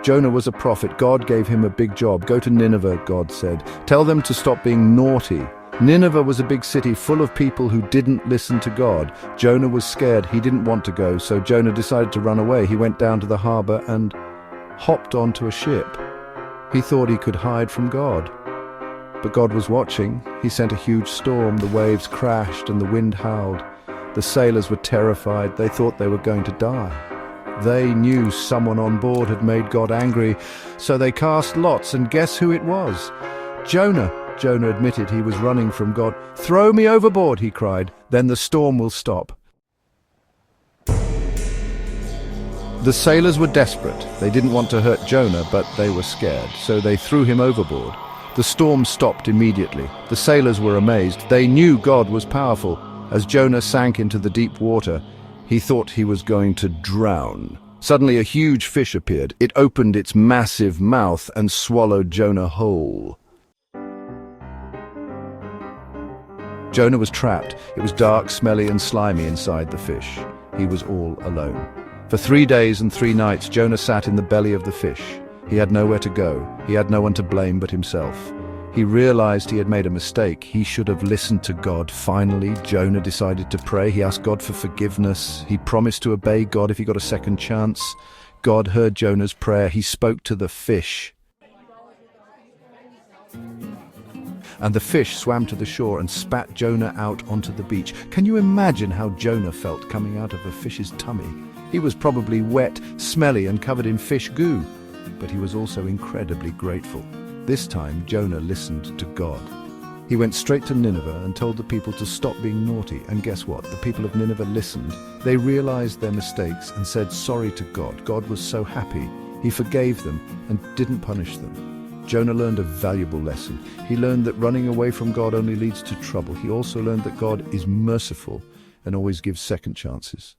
Jonah was a prophet. God gave him a big job. Go to Nineveh, God said. Tell them to stop being naughty. Nineveh was a big city full of people who didn't listen to God. Jonah was scared. He didn't want to go, so Jonah decided to run away. He went down to the harbor and hopped onto a ship. He thought he could hide from God. But God was watching. He sent a huge storm. The waves crashed and the wind howled. The sailors were terrified. They thought they were going to die. They knew someone on board had made God angry, so they cast lots, and guess who it was? Jonah. Jonah admitted he was running from God. "Throw me overboard," he cried, "then the storm will stop." The sailors were desperate. They didn't want to hurt Jonah, but they were scared, so they threw him overboard. The storm stopped immediately. The sailors were amazed. They knew God was powerful. As Jonah sank into the deep water, he thought he was going to drown. Suddenly a huge fish appeared. It opened its massive mouth and swallowed Jonah whole. Jonah was trapped. It was dark, smelly and slimy inside the fish. He was all alone. For 3 days and 3 nights, Jonah sat in the belly of the fish. He had nowhere to go. He had no one to blame but himself. He realized he had made a mistake. He should have listened to God. Finally, Jonah decided to pray. He asked God for forgiveness. He promised to obey God if he got a second chance. God heard Jonah's prayer. He spoke to the fish. And the fish swam to the shore and spat Jonah out onto the beach. Can you imagine how Jonah felt coming out of a fish's tummy? He was probably wet, smelly and covered in fish goo. But he was also incredibly grateful. This time, Jonah listened to God. He went straight to Nineveh and told the people to stop being naughty. And guess what? The people of Nineveh listened. They realized their mistakes and said sorry to God. God was so happy. He forgave them and didn't punish them. Jonah learned a valuable lesson. He learned that running away from God only leads to trouble. He also learned that God is merciful and always gives second chances.